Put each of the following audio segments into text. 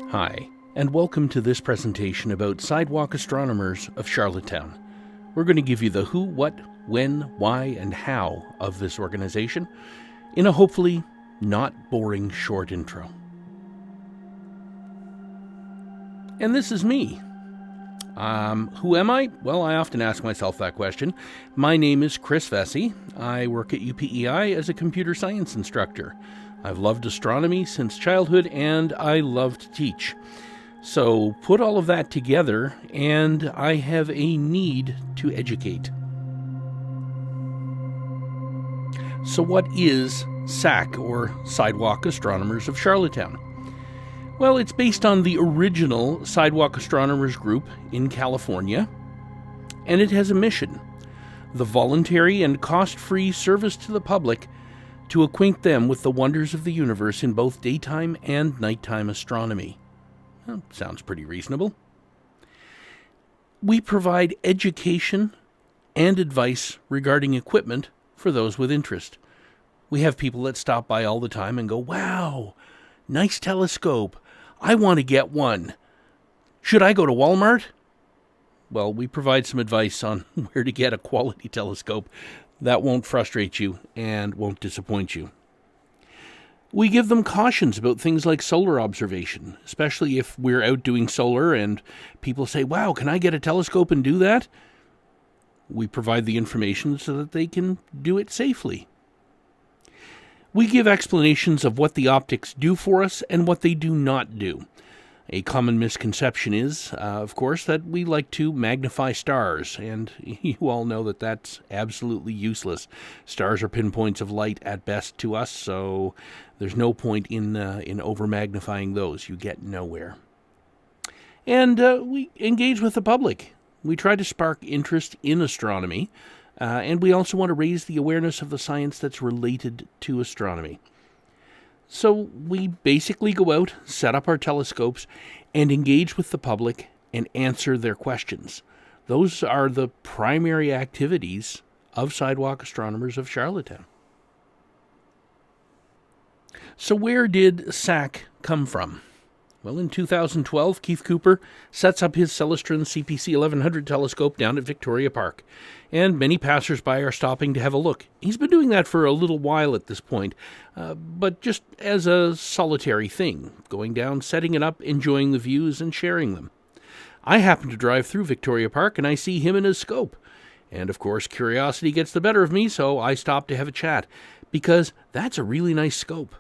Hi, and welcome to this presentation about Sidewalk Astronomers of Charlottetown. We're going to give you the who, what, when, why, and how of this organization in a hopefully not boring short intro. And this is me. Who am I? Well, I often ask myself that question. My name is Chris Vesey. I work at UPEI as a computer science instructor. I've loved astronomy since childhood, and I love to teach. So put all of that together, and I have a need to educate. So what is SAC, or Sidewalk Astronomers of Charlottetown? Well, it's based on the original Sidewalk Astronomers group in California, and it has a mission: the voluntary and cost-free service to the public to acquaint them with the wonders of the universe in both daytime and nighttime astronomy. Well, sounds pretty reasonable. We provide education and advice regarding equipment for those with interest. We have people that stop by all the time and go, "Wow, nice telescope. I want to get one. Should I go to Walmart?" Well, we provide some advice on where to get a quality telescope that won't frustrate you and won't disappoint you. We give them cautions about things like solar observation, especially if we're out doing solar and people say, "Wow, can I get a telescope and do that?" We provide the information so that they can do it safely. We give explanations of what the optics do for us and what they do not do. A common misconception is, of course, that we like to magnify stars, and you all know that that's absolutely useless. Stars are pinpoints of light at best to us, so there's no point in over-magnifying those. You get nowhere. And we engage with the public. We try to spark interest in astronomy, and we also want to raise the awareness of the science that's related to astronomy. So we basically go out, set up our telescopes, and engage with the public and answer their questions. Those are the primary activities of Sidewalk Astronomers of Charlottetown. So where did SAC come from? Well, in 2012, Keith Cooper sets up his Celestron CPC 1100 telescope down at Victoria Park, and many passers-by are stopping to have a look. He's been doing that for a little while at this point, but just as a solitary thing, going down, setting it up, enjoying the views, and sharing them. I happen to drive through Victoria Park, and I see him and his scope. And, of course, curiosity gets the better of me, so I stop to have a chat, because that's a really nice scope.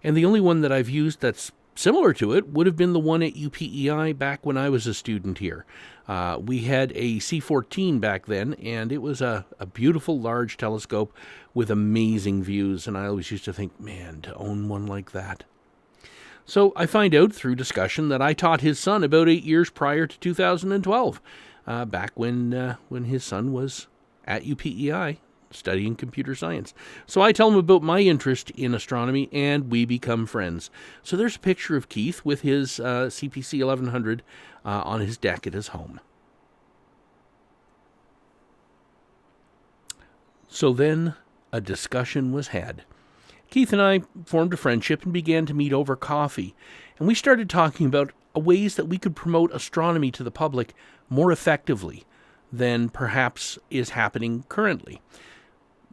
And the only one that I've used that's similar to it would have been the one at UPEI back when I was a student here. We had a C14 back then, and it was a beautiful large telescope with amazing views, and I always used to think, man, to own one like that. So I find out through discussion that I taught his son about 8 years prior to 2012, back when his son was at UPEI studying computer science. So I tell him about my interest in astronomy, and we become friends. So there's a picture of Keith with his CPC 1100 on his deck at his home. So then a discussion was had. Keith and I formed a friendship and began to meet over coffee, and we started talking about ways that we could promote astronomy to the public more effectively than perhaps is happening currently.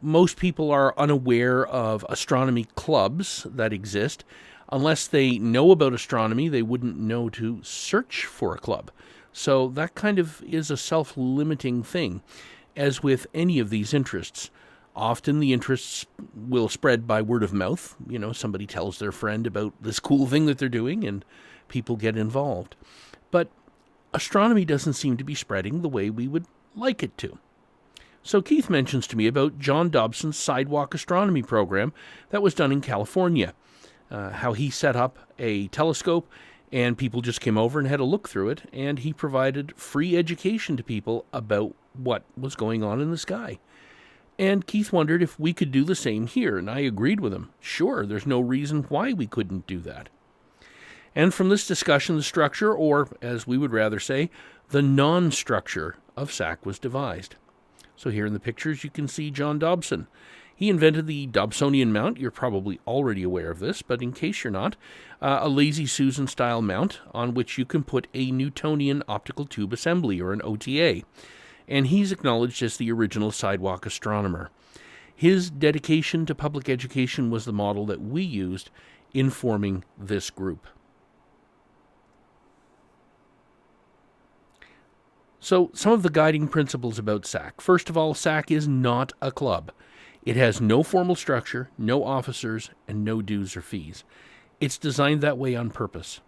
Most people are unaware of astronomy clubs that exist. Unless they know about astronomy, they wouldn't know to search for a club. So that kind of is a self-limiting thing, as with any of these interests. Often the interests will spread by word of mouth. You know, somebody tells their friend about this cool thing that they're doing, and people get involved. But astronomy doesn't seem to be spreading the way we would like it to. So Keith mentions to me about John Dobson's Sidewalk Astronomy program that was done in California, how he set up a telescope and people just came over and had a look through it, and he provided free education to people about what was going on in the sky. And Keith wondered if we could do the same here, and I agreed with him. Sure, there's no reason why we couldn't do that. And from this discussion, the structure, or as we would rather say, the non-structure of SAC was devised. So here in the pictures you can see John Dobson. He invented the Dobsonian mount. You're probably already aware of this, but in case you're not, a Lazy Susan-style mount on which you can put a Newtonian optical tube assembly, or an OTA. And he's acknowledged as the original sidewalk astronomer. His dedication to public education was the model that we used in forming this group. So, some of the guiding principles about SAC. First of all, SAC is not a club. It has no formal structure, no officers, and no dues or fees. It's designed that way on purpose.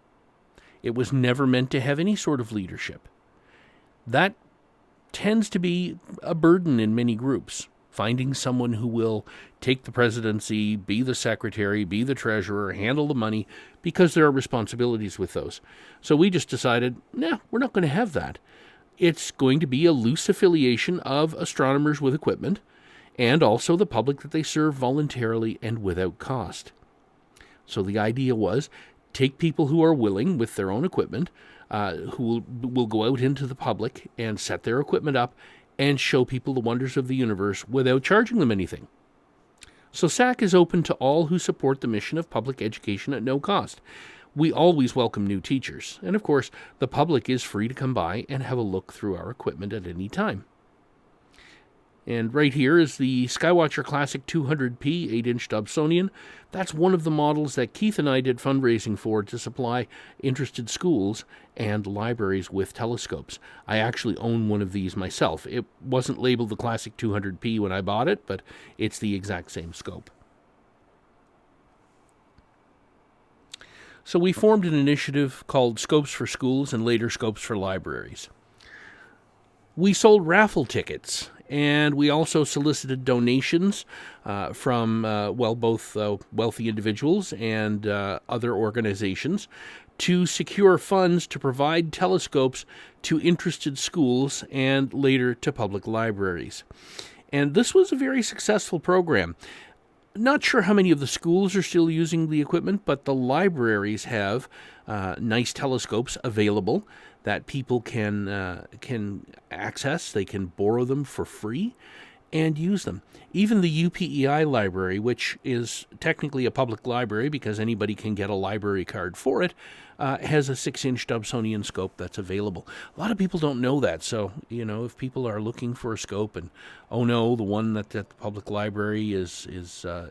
It was never meant to have any sort of leadership. That tends to be a burden in many groups. Finding someone who will take the presidency, be the secretary, be the treasurer, handle the money, because there are responsibilities with those. So we just decided, we're not going to have that. It's going to be a loose affiliation of astronomers with equipment, and also the public that they serve voluntarily and without cost. So the idea was, take people who are willing with their own equipment, who will go out into the public and set their equipment up and show people the wonders of the universe without charging them anything. So SAC is open to all who support the mission of public education at no cost. We always welcome new teachers, and of course, the public is free to come by and have a look through our equipment at any time. And right here is the Skywatcher Classic 200p 8-inch Dobsonian. That's one of the models that Keith and I did fundraising for to supply interested schools and libraries with telescopes. I actually own one of these myself. It wasn't labeled the Classic 200p when I bought it, but it's the exact same scope. So we formed an initiative called Scopes for Schools and later Scopes for Libraries. We sold raffle tickets, and we also solicited donations from, both wealthy individuals and other organizations to secure funds to provide telescopes to interested schools and later to public libraries. And this was a very successful program. Not sure how many of the schools are still using the equipment, but the libraries have nice telescopes available that people can access. They can borrow them for free and use them. Even the UPEI library, which is technically a public library because anybody can get a library card for it, has a 6-inch Dobsonian scope that's available. A lot of people don't know that, so, if people are looking for a scope and, oh no, the one that the public library is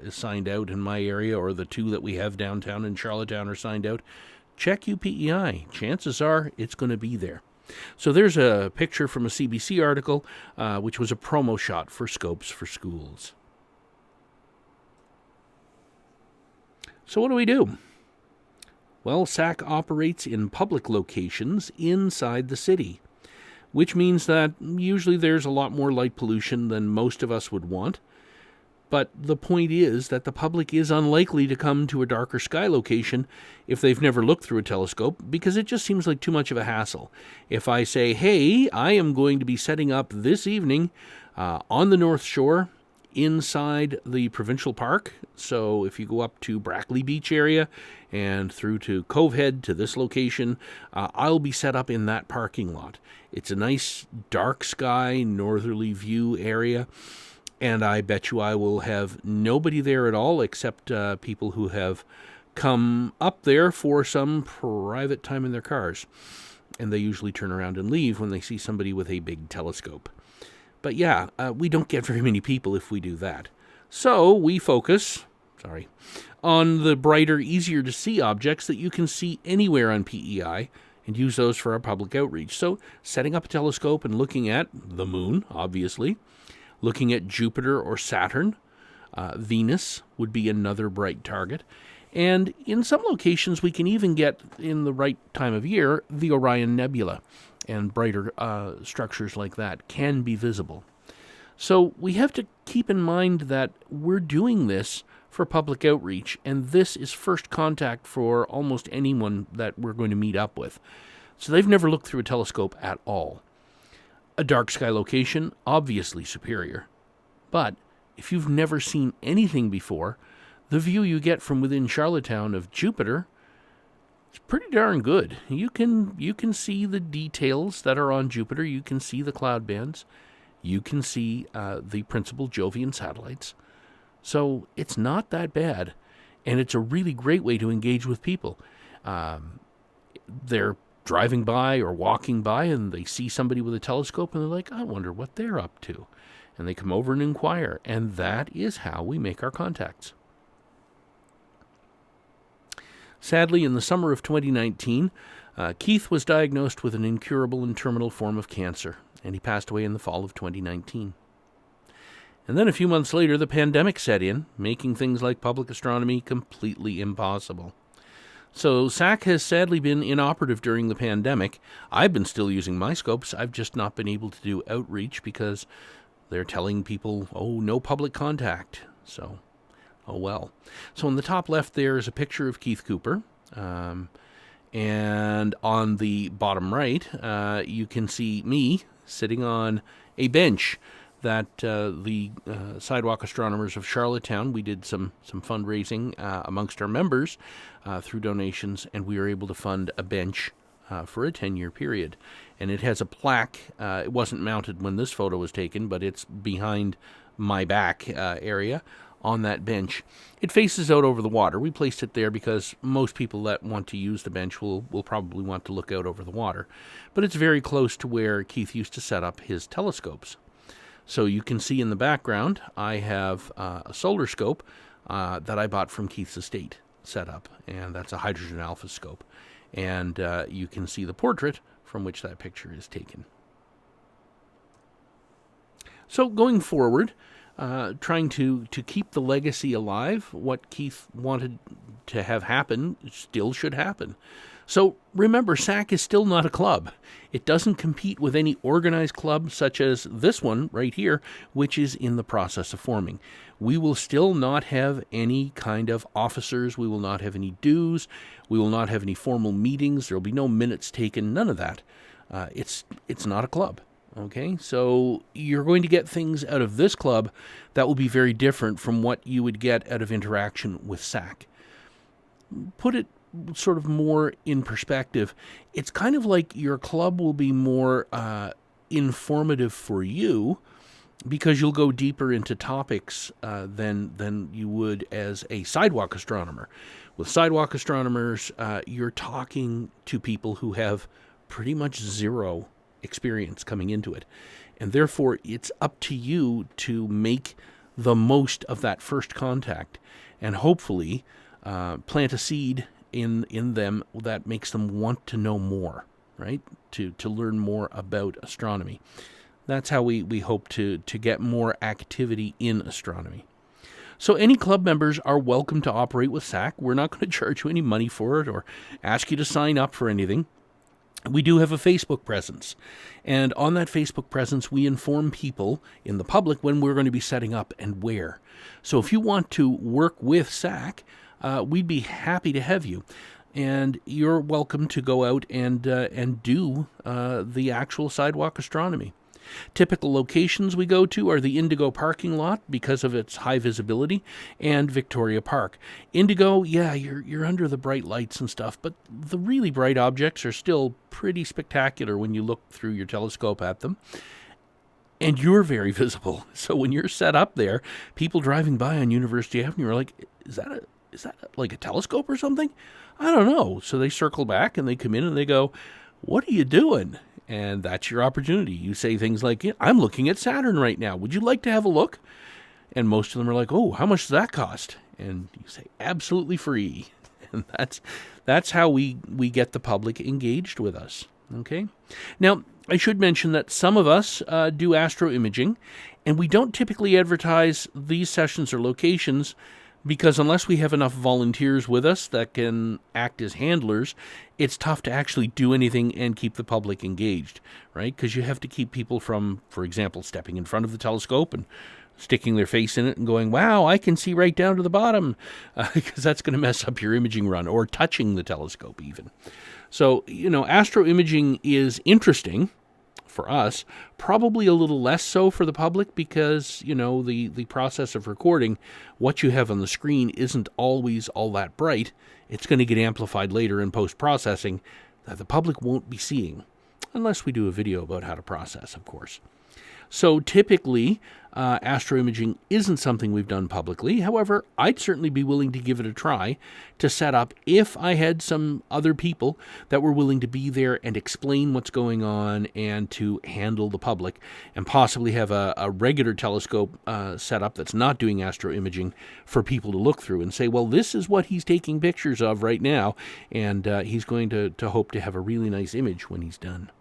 signed out in my area, or the two that we have downtown in Charlottetown are signed out, check UPEI. Chances are it's going to be there. So there's a picture from a CBC article, which was a promo shot for Scopes for Schools. So what do we do? Well, SAC operates in public locations inside the city, which means that usually there's a lot more light pollution than most of us would want. But the point is that the public is unlikely to come to a darker sky location if they've never looked through a telescope, because it just seems like too much of a hassle. If I say, hey, I am going to be setting up this evening on the North Shore inside the provincial park, so if you go up to Brackley Beach area and through to Cove Head to this location, I'll be set up in that parking lot. It's a nice dark sky, northerly view area. And I bet you I will have nobody there at all except people who have come up there for some private time in their cars. And they usually turn around and leave when they see somebody with a big telescope. But yeah, we don't get very many people if we do that. So we focus, on the brighter, easier to see objects that you can see anywhere on PEI and use those for our public outreach. So setting up a telescope and looking at the moon, obviously. Looking at Jupiter or Saturn. Venus would be another bright target. And in some locations, we can even get, in the right time of year, the Orion Nebula. And brighter structures like that can be visible. So we have to keep in mind that we're doing this for public outreach, and this is first contact for almost anyone that we're going to meet up with. So they've never looked through a telescope at all. A dark sky location, obviously superior. But if you've never seen anything before, the view you get from within Charlottetown of Jupiter is pretty darn good. You can see the details that are on Jupiter. You can see the cloud bands. You can see the principal Jovian satellites. So it's not that bad, and it's a really great way to engage with people. They're driving by or walking by, and they see somebody with a telescope, and they're like, I wonder what they're up to. And they come over and inquire, and that is how we make our contacts. Sadly, in the summer of 2019, Keith was diagnosed with an incurable and terminal form of cancer, and he passed away in the fall of 2019. And then a few months later, the pandemic set in, making things like public astronomy completely impossible. So SAC has sadly been inoperative during the pandemic. I've been still using my scopes. I've just not been able to do outreach because they're telling people, oh, no public contact. So, oh well. So in the top left there is a picture of Keith Cooper. And on the bottom right, you can see me sitting on a bench that the Sidewalk Astronomers of Charlottetown, we did some fundraising amongst our members through donations, and we were able to fund a bench for a 10-year period. And it has a plaque. It wasn't mounted when this photo was taken, but it's behind my back area on that bench. It faces out over the water. We placed it there because most people that want to use the bench will probably want to look out over the water. But it's very close to where Keith used to set up his telescopes. So you can see in the background, I have a solar scope that I bought from Keith's estate set up, and that's a hydrogen alpha scope. And you can see the portrait from which that picture is taken. So going forward, trying to keep the legacy alive, what Keith wanted to have happen still should happen. So remember, SAC is still not a club. It doesn't compete with any organized club such as this one right here, which is in the process of forming. We will still not have any kind of officers. We will not have any dues. We will not have any formal meetings. There will be no minutes taken, none of that. It's not a club. Okay, so you're going to get things out of this club that will be very different from what you would get out of interaction with SAC. Put it sort of more in perspective. It's kind of like your club will be more informative for you because you'll go deeper into topics than you would as a sidewalk astronomer. With sidewalk astronomers, you're talking to people who have pretty much zero experience coming into it. And therefore, it's up to you to make the most of that first contact and hopefully plant a seed in them that makes them want to know more, right? To learn more about astronomy. That's how we hope to get more activity in astronomy. So any club members are welcome to operate with SAC. We're not going to charge you any money for it or ask you to sign up for anything. We do have a Facebook presence, and on that Facebook presence, we inform people in the public when we're going to be setting up and where. So if you want to work with SAC, we'd be happy to have you, and you're welcome to go out and do the actual sidewalk astronomy. Typical locations we go to are the Indigo parking lot because of its high visibility and Victoria Park. Indigo, yeah, you're under the bright lights and stuff, but the really bright objects are still pretty spectacular when you look through your telescope at them. And you're very visible. So when you're set up there, people driving by on University Avenue are like, is that like a telescope or something? I don't know. So they circle back and they come in and they go, what are you doing? And that's your opportunity. You say things like, yeah, I'm looking at Saturn right now. Would you like to have a look? And most of them are like, oh, how much does that cost? And you say, absolutely free. And that's how we get the public engaged with us. Okay? Now, I should mention that some of us do astro imaging, and we don't typically advertise these sessions or locations because unless we have enough volunteers with us that can act as handlers, it's tough to actually do anything and keep the public engaged, right? Because you have to keep people from, for example, stepping in front of the telescope and sticking their face in it and going, wow, I can see right down to the bottom, because that's going to mess up your imaging run, or touching the telescope even. So, astro imaging is interesting for us, probably a little less so for the public because, the process of recording, what you have on the screen isn't always all that bright. It's going to get amplified later in post-processing that the public won't be seeing, unless we do a video about how to process, of course. So typically, astroimaging isn't something we've done publicly. However, I'd certainly be willing to give it a try to set up if I had some other people that were willing to be there and explain what's going on and to handle the public, and possibly have a regular telescope set up that's not doing astroimaging for people to look through and say, well, this is what he's taking pictures of right now, and he's going to hope to have a really nice image when he's done.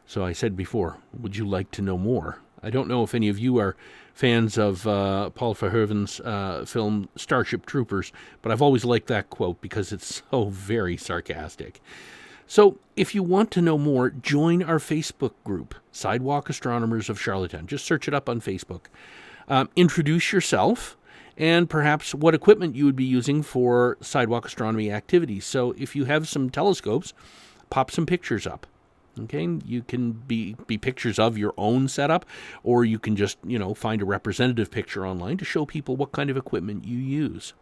So I said before, would you like to know more? I don't know if any of you are fans of Paul Verhoeven's film Starship Troopers, but I've always liked that quote because it's so very sarcastic. So if you want to know more, join our Facebook group, Sidewalk Astronomers of Charlottetown. Just search it up on Facebook. Introduce yourself and perhaps what equipment you would be using for sidewalk astronomy activities. So if you have some telescopes, pop some pictures up. Okay, you can be pictures of your own setup, or you can just, find a representative picture online to show people what kind of equipment you use.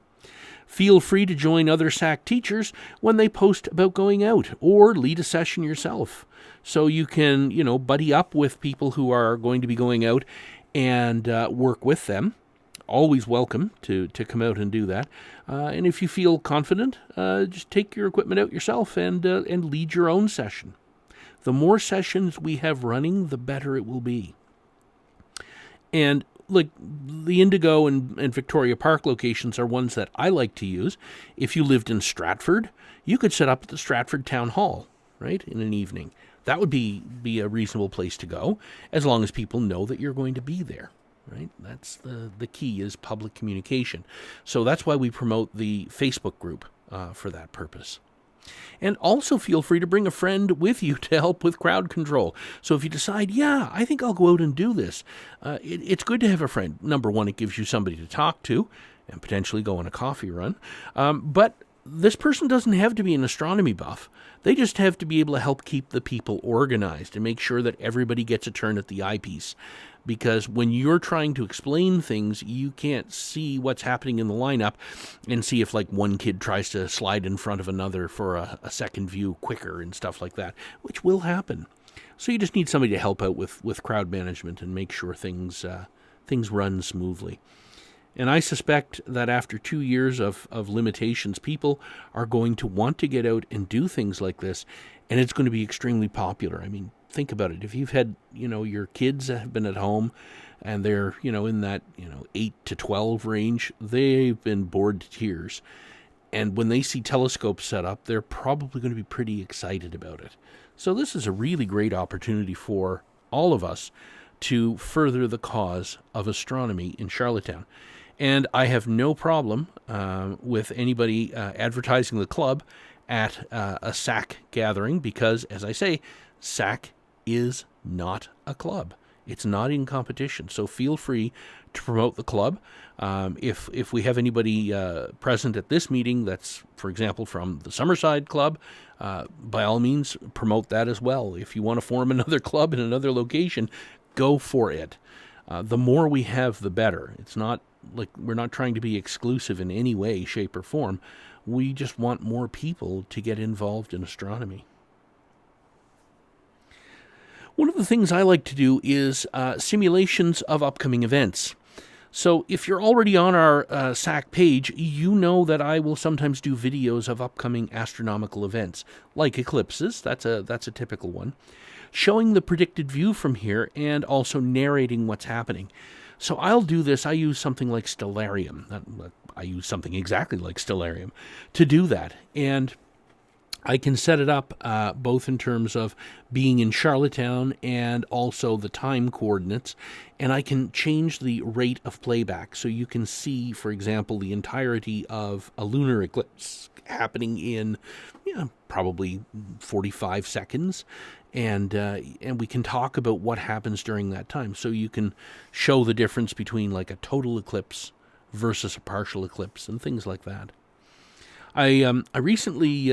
Feel free to join other SAC teachers when they post about going out, or lead a session yourself. So you can, buddy up with people who are going to be going out and work with them. Always welcome to come out and do that. And if you feel confident, just take your equipment out yourself and lead your own session. The more sessions we have running, the better it will be. And like the Indigo and Victoria Park locations are ones that I like to use. If you lived in Stratford, you could set up at the Stratford Town Hall, right, in an evening. That would be a reasonable place to go, as long as people know that you're going to be there, right? That's the key, is public communication. So that's why we promote the Facebook group for that purpose. And also feel free to bring a friend with you to help with crowd control. So if you decide, I think I'll go out and do this, it's good to have a friend. Number one, it gives you somebody to talk to and potentially go on a coffee run. But this person doesn't have to be an astronomy buff. They just have to be able to help keep the people organized and make sure that everybody gets a turn at the eyepiece. Because when you're trying to explain things, you can't see what's happening in the lineup and see if one kid tries to slide in front of another for a second view quicker and stuff like that, which will happen. So you just need somebody to help out with crowd management and make sure things run smoothly. And I suspect that after 2 years of limitations, people are going to want to get out and do things like this, and it's going to be extremely popular. I mean, think about it. If you've had, your kids that have been at home and they're, in that, 8 to 12 range, they've been bored to tears. And when they see telescopes set up, they're probably going to be pretty excited about it. So this is a really great opportunity for all of us to further the cause of astronomy in Charlottetown. And I have no problem with anybody advertising the club at a SAC gathering because, as I say, SAC is not a club. It's not in competition. So feel free to promote the club. If we have anybody present at this meeting that's, for example, from the Summerside Club, by all means, promote that as well. If you want to form another club in another location, go for it. The more we have, the better. It's not like we're not trying to be exclusive in any way, shape, or form. We just want more people to get involved in astronomy. One of the things I like to do is simulations of upcoming events. So if you're already on our SAC page, you know that I will sometimes do videos of upcoming astronomical events, like eclipses. That's a typical one. Showing the predicted view from here and also narrating what's happening. So I'll do this. I use something like Stellarium. I use something exactly like Stellarium to do that. And I can set it up both in terms of being in Charlottetown and also the time coordinates, and I can change the rate of playback. So you can see, for example, the entirety of a lunar eclipse happening in probably 45 seconds, and we can talk about what happens during that time. So you can show the difference between like a total eclipse versus a partial eclipse and things like that. I recently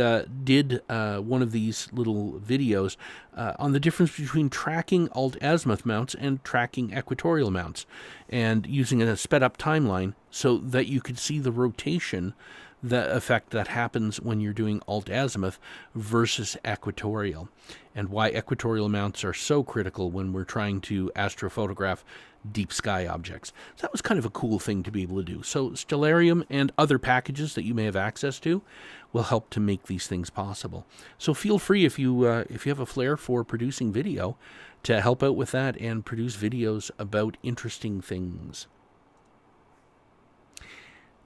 did one of these little videos on the difference between tracking alt-azimuth mounts and tracking equatorial mounts, and using a sped-up timeline so that you could see the rotation the effect that happens when you're doing alt-azimuth versus equatorial, and why equatorial mounts are so critical when we're trying to astrophotograph deep sky objects. So that was kind of a cool thing to be able to do. So Stellarium and other packages that you may have access to will help to make these things possible. So feel free, if you have a flair for producing video, to help out with that and produce videos about interesting things.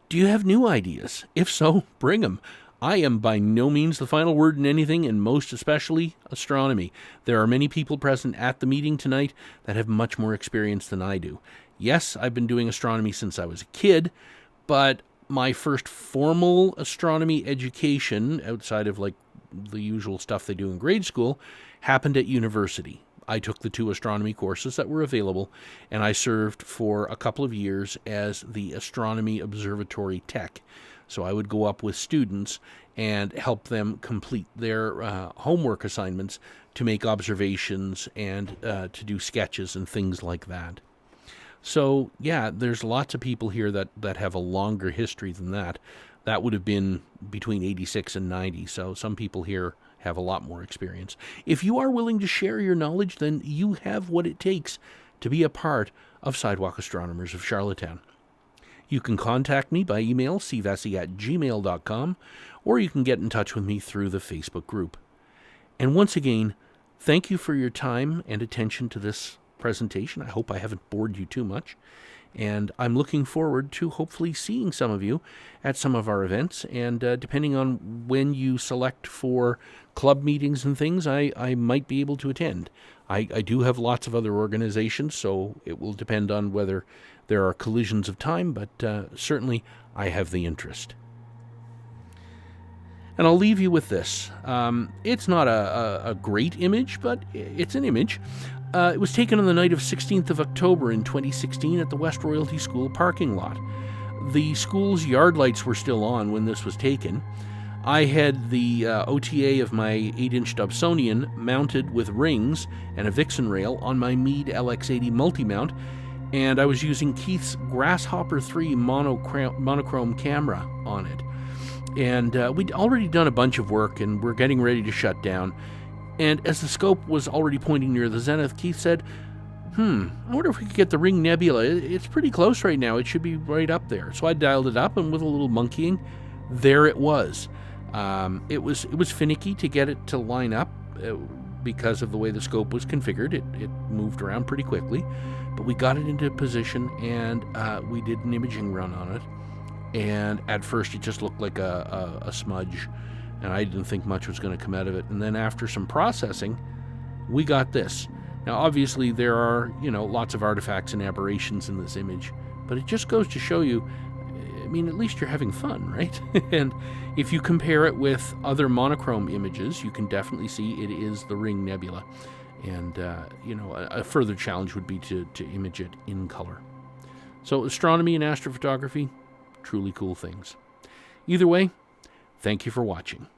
Do you have new ideas? If so, bring them. I am by no means the final word in anything, and most especially astronomy. There are many people present at the meeting tonight that have much more experience than I do. Yes, I've been doing astronomy since I was a kid, but my first formal astronomy education, outside of like the usual stuff they do in grade school, happened at university. I took the 2 astronomy courses that were available, and I served for a couple of years as the astronomy observatory tech. So I would go up with students and help them complete their homework assignments to make observations and to do sketches and things like that. So yeah, there's lots of people here that have a longer history than that. That would have been between 86 and 90, so some people here have a lot more experience. If you are willing to share your knowledge, then you have what it takes to be a part of Sidewalk Astronomers of Charlottetown. You can contact me by email, cvessi@gmail.com, or you can get in touch with me through the Facebook group. And once again, thank you for your time and attention to this presentation. I hope I haven't bored you too much. And I'm looking forward to hopefully seeing some of you at some of our events. And depending on when you select for club meetings and things, I might be able to attend. I do have lots of other organizations, so it will depend on whether there are collisions of time, but certainly I have the interest. And I'll leave you with this. It's not a great image, but it's an image. It was taken on the night of 16th of October in 2016 at the West Royalty School parking lot. The school's yard lights were still on when this was taken. I had the OTA of my 8-inch Dobsonian mounted with rings and a Vixen rail on my Meade LX80 multi-mount, and I was using Keith's Grasshopper 3 monochrome camera on it. And we'd already done a bunch of work, and we're getting ready to shut down. And as the scope was already pointing near the zenith, Keith said, I wonder if we could get the Ring Nebula. It's pretty close right now. It should be right up there. So I dialed it up, and with a little monkeying, there it was. It was finicky to get it to line up because of the way the scope was configured. It moved around pretty quickly, but we got it into position, and we did an imaging run on it. And at first, it just looked like a smudge, and I didn't think much was going to come out of it. And then after some processing, we got this. Now, obviously, there are, lots of artifacts and aberrations in this image, but it just goes to show you, at least you're having fun, right? And if you compare it with other monochrome images, you can definitely see it is the Ring Nebula. And, a further challenge would be to image it in color. So astronomy and astrophotography, truly cool things. Either way, thank you for watching.